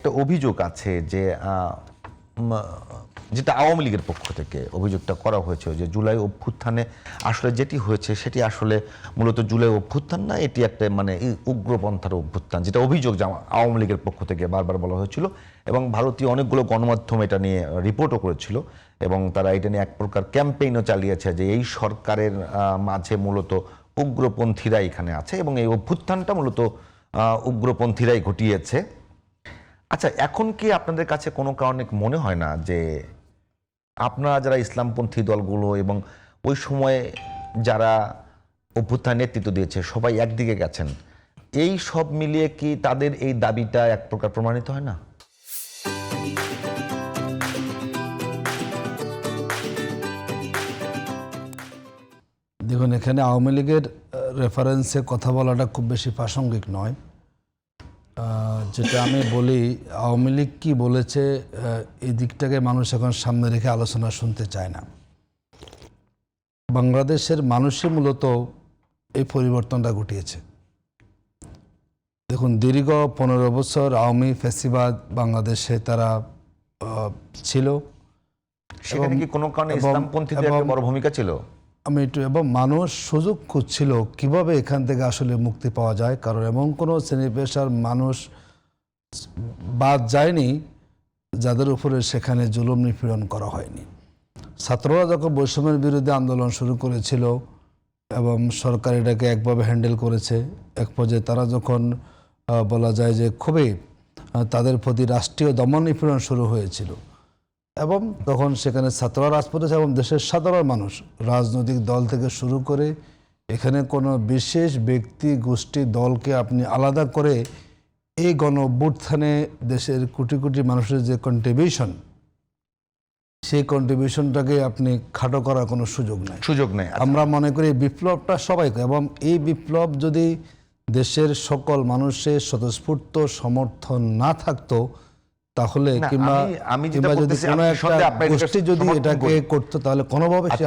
একটা অভিযোগ আছে যে উম, যেটা আওয়ামী লীগের পক্ষ থেকে অভিযোগটা করা হয়েছে যে জুলাই অভ্যুত্থানে আসলে যেটি হয়েছে সেটি আসলে মূলত জুলাই অভ্যুত্থান না, এটি একটা মানে উগ্রপন্থার অভ্যুত্থান, যেটা অভিযোগ আওয়ামী লীগের পক্ষ থেকে বারবার বলা হয়েছিল এবং ভারতীয় অনেকগুলো গণমাধ্যম এটা নিয়ে রিপোর্টও করেছিল এবং তারা এটা নিয়ে এক প্রকার ক্যাম্পেইনও চালিয়েছে যে এই সরকারের মাঝে মূলত উগ্রপন্থীরা এখানে আছে এবং এই অভ্যুত্থানটা মূলত উগ্রপন্থীরাই ঘটিয়েছে। আচ্ছা, এখন কি আপনাদের কাছে কোনো কারণে মনে হয় না যে আপনারা যারা ইসলামপন্থী দলগুলো এবং ওই সময়ে যারা অভ্যুত্থান নেতৃত্ব দিয়েছে সবাই একদিকে গেছেন, এই সব মিলিয়ে কি তাদের এই দাবিটা এক প্রকার প্রমাণিত হয় না? দেখুন, এখানে আওয়ামী লীগের রেফারেন্সে কথা বলাটা খুব বেশি প্রাসঙ্গিক নয়। যেটা আমি বলি, আওয়ামী লীগ কী বলেছে এই দিকটাকে মানুষ এখন সামনে রেখে আলোচনা শুনতে চায় না। বাংলাদেশের মানুষই মূলত এই পরিবর্তনটা ঘটিয়েছে। দেখুন, দীর্ঘ 15 বছর আওয়ামী ফ্যাসিবাদ বাংলাদেশে তারা ছিল। সেখানে কি কোনো কারণে ইসলামপন্থীদের একটা বড় ভূমিকা ছিল? এবং মানুষ সুযোগ খুঁজছিল কিভাবে এখান থেকে আসলে মুক্তি পাওয়া যায়, কারণ এমন কোনো শ্রেণী পেশার মানুষ বাদ যায়নি যাদের উপরে সেখানে জুলুম নিপীড়ন করা হয়নি। ছাত্ররা যখন বৈষম্যের বিরুদ্ধে আন্দোলন শুরু করেছিল এবং সরকার এটাকে একভাবে হ্যান্ডেল করেছে, এক পর্যায়ে তারা যখন বলা যায় যে খুবই তাদের প্রতি রাষ্ট্রীয় দমন নিপীড়ন শুরু হয়েছিল এবং তখন সেখানে ছাত্ররা রাজপথে এবং দেশের সাধারণ মানুষ, রাজনৈতিক দল থেকে শুরু করে এখানে কোনো বিশেষ ব্যক্তি গোষ্ঠী দলকে আপনি আলাদা করে এই গণ অভ্যুত্থানে দেশের কোটি কোটি মানুষের যে কন্ট্রিবিউশন, সেই কন্ট্রিবিউশনটাকে আপনি খাটো করার কোনো সুযোগ নেই। আমরা মনে করি বিপ্লবটা সবাই, এবং এই বিপ্লব যদি দেশের সকল মানুষের স্বতঃস্ফূর্ত সমর্থন না থাকতো তাহলে কিংবা যদি কোনো একটা গোষ্ঠী যদি এটাকে করতো তাহলে কোনোভাবে সে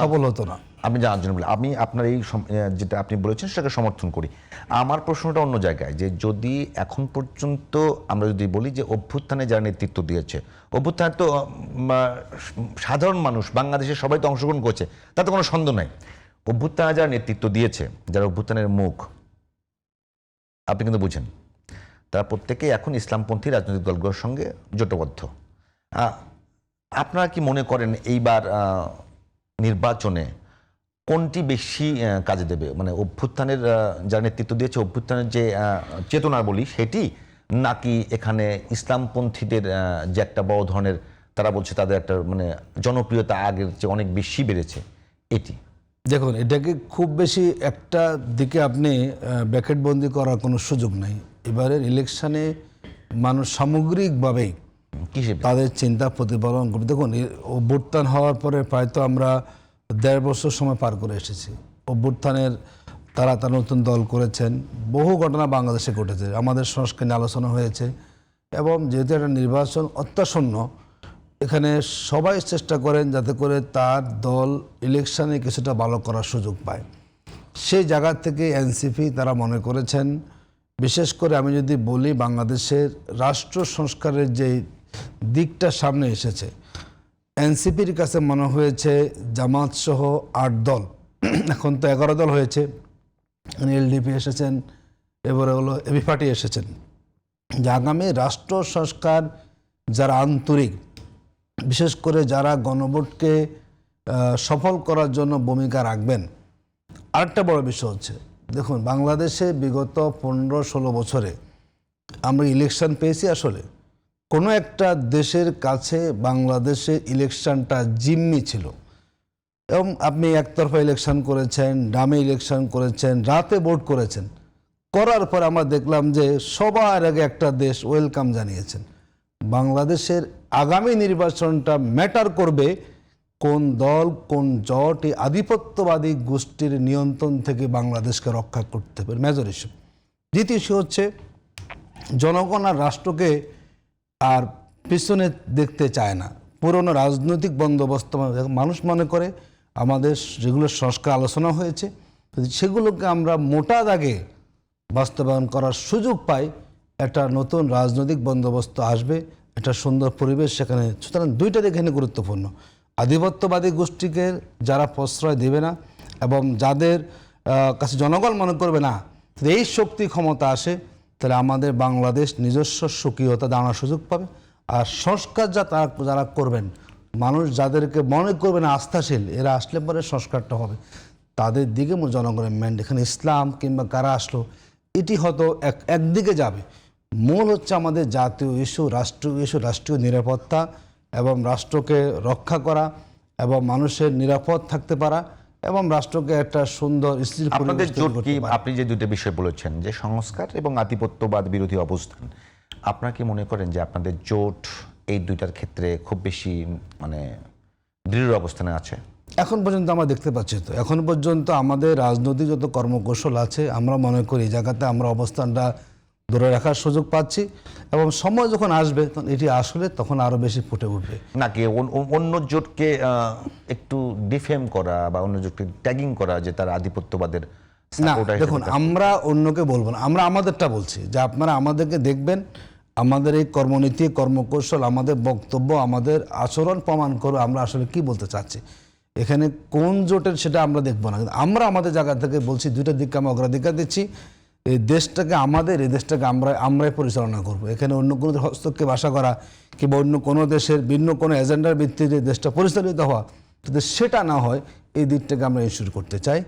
সফল হতো না। আমি জানার জন্য বলি, আমি আপনার এই যেটা আপনি বলেছেন সেটাকে সমর্থন করি। আমার প্রশ্নটা অন্য জায়গায়, যে যদি এখন পর্যন্ত আমরা যদি বলি যে অভ্যুত্থানে যারা নেতৃত্ব দিয়েছে, অভ্যুত্থানে তো সাধারণ মানুষ বাংলাদেশের সবাই তো অংশগ্রহণ করছে, তাতে কোনো সন্দেহ নাই। অভ্যুত্থানে যারা নেতৃত্ব দিয়েছে, যারা অভ্যুত্থানের মুখ, আপনি কিন্তু বুঝেন, তারা প্রত্যেকেই এখন ইসলামপন্থী রাজনৈতিক দলগুলোর সঙ্গে জোটবদ্ধ। আপনারা কি মনে করেন এইবার নির্বাচনে কোনটি বেশি কাজে দেবে, মানে অভ্যুত্থানের যারা নেতৃত্ব দিয়েছে অভ্যুত্থানের যে চেতনা বলি সেটি, নাকি এখানে ইসলামপন্থীদের যে একটা বড় ধরনের, তারা বলছে তাদের একটা মানে জনপ্রিয়তা আগের চেয়ে অনেক বেশি বেড়েছে এটি? দেখুন, এটাকে খুব বেশি একটা দিকে আপনি ব্র্যাকেটবন্দি করার কোনো সুযোগ নাই। এবারের ইলেকশনে মানুষ সামগ্রিকভাবেই তাদের চিন্তা প্রতিফলন করবে। দেখুন, অভ্যুত্থান হওয়ার পরে প্রায় তো আমরা 1.5 বছর সময় পার করে এসেছি। অভ্যুত্থানের তারা নতুন দল করেছেন, বহু ঘটনা বাংলাদেশে ঘটেছে, আমাদের সংস্কার নিয়ে আলোচনা হয়েছে এবং যেহেতু একটা নির্বাচন অত্যাসন্ন, এখানে সবাই চেষ্টা করেন যাতে করে তার দল ইলেকশনে কিছুটা ভালো করার সুযোগ পায়। সেই জায়গা থেকে এনসিপি তারা মনে করেছেন, বিশেষ করে আমি যদি বলি বাংলাদেশের রাষ্ট্র সংস্কারের যে দিকটা সামনে এসেছে, এনসিপির কাছে মনে হয়েছে জামাত সহ 8 দল, এখন তো 11 দল হয়েছে, এলডিপি এসেছেন, এবারে হলো এবি পার্টি এসেছেন, যে আগামী রাষ্ট্র সংস্কার যারা আন্তরিক, বিশেষ করে যারা গণভোটকে সফল করার জন্য ভূমিকা রাখবেন। আরেকটা বড় বিষয় হচ্ছে, দেখুন, বাংলাদেশে বিগত 15-16 বছরে আমরা ইলেকশন পেয়েছি। আসলে কোনো একটা দেশের কাছে বাংলাদেশে ইলেকশনটা জিম্মি ছিল এবং আপনি একতরফা ইলেকশন করেছেন, ডামে ইলেকশন করেছেন, রাতে ভোট করেছেন, করার পর আমরা দেখলাম যে সবার আগে একটা দেশ ওয়েলকাম জানিয়েছেন। বাংলাদেশের আগামী নির্বাচনটা ম্যাটার করবে কোন দল কোন জোট এই আধিপত্যবাদী গোষ্ঠীর নিয়ন্ত্রণ থেকে বাংলাদেশকে রক্ষা করতে পারে, মেজর ইস্যু। দ্বিতীয় ইস্যু হচ্ছে জনগণ আর রাষ্ট্রকে আর পিছনে দেখতে চায় না। পুরনো রাজনৈতিক বন্দোবস্ত মানুষ মনে করে আমাদের যেগুলো সংস্কার আলোচনা হয়েছে সেগুলোকে আমরা মোটা দাগে বাস্তবায়ন করার সুযোগ পাই, একটা নতুন রাজনৈতিক বন্দোবস্ত আসবে, একটা সুন্দর পরিবেশ সেখানে। সুতরাং দুইটা দিক এখানে গুরুত্বপূর্ণ। আধিপত্যবাদী গোষ্ঠীকে যারা প্রশ্রয় দেবে না এবং যাদের কাছে জনগণ মনে করবে না যদি এই শক্তি ক্ষমতা আসে, তাহলে আমাদের বাংলাদেশ নিজস্ব স্বকীয়তা দাঁড়ানোর সুযোগ পাবে। আর সংস্কার যারা করবেন, মানুষ যাদেরকে মনে করবে না আস্থাশীল, এরা আসলে পরে সংস্কারটা হবে, তাদের দিকে জনগণের ম্যান্ড। এখানে ইসলাম কিংবা কারা আসলো এটি হয়তো একদিকে যাবে। মূল হচ্ছে আমাদের জাতীয় ইস্যু, রাষ্ট্রীয় ইস্যু, রাষ্ট্রীয় নিরাপত্তা এবং রাষ্ট্রকে রক্ষা করা এবং মানুষের নিরাপদ থাকতে পারা এবং রাষ্ট্রকে একটা সুন্দর স্থির আপনাদের পরিবেশ জোট তৈরি কি, করতে পারা। আপনি যে দুটো বিষয় বলেছেন যে সংস্কার এবং আধিপত্যবাদ বিরোধী অবস্থান, আপনারা কি মনে করেন যে আপনাদের জোট এই দুইটার ক্ষেত্রে খুব বেশি মানে দৃঢ় অবস্থানে আছে? এখন পর্যন্ত আমরা দেখতে পাচ্ছি তো, এখন পর্যন্ত আমাদের রাজনৈতিক যত কর্মকৌশল আছে, আমরা মনে করি এই জায়গাতে আমরা অবস্থানটা ধরে রাখার সুযোগ পাচ্ছি এবং সময় যখন আসবে তখন এটি আসলে তখন আরো বেশি ফুটে উঠবে। নাকি অন্য জোটকে একটু ডিফেম করা বা অন্য জোটকে ট্যাগিং করা যে তার আধিপত্যবাদের না, supporter হিসেবে দেখুন কাজ আমরা অন্যকে বলবো না, আমরা আমাদেরটা বলছি যে আপনারা আমাদেরকে দেখবেন, আমাদের এই কর্মনীতি, কর্মকৌশল, আমাদের বক্তব্য, আমাদের আচরণ প্রমাণ করবে আমরা আসলে কি বলতে চাচ্ছি। এখানে কোন জোটের সেটা আমরা দেখবো না, কিন্তু আমরা আমাদের জায়গা থেকে বলছি দুইটা দিককে আমরা অগ্রাধিকার দিচ্ছি। এই দেশটাকে আমাদের, এই দেশটাকে আমরাই পরিচালনা করব। এখানে অন্য কোনো হস্তক্ষেপ আশা করা কিংবা অন্য কোনো দেশের ভিন্ন কোনো এজেন্ডার ভিত্তিতে দেশটা পরিচালিত হওয়া, যদি সেটা না হয় এই দিকটাকে আমরা ইনশিওর করতে চাই।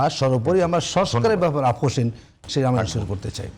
আর সর্বোপরি আমরা সংস্কারের ব্যাপারে আপোষহীন, সেটা আমরা ইনশিওর করতে চাই।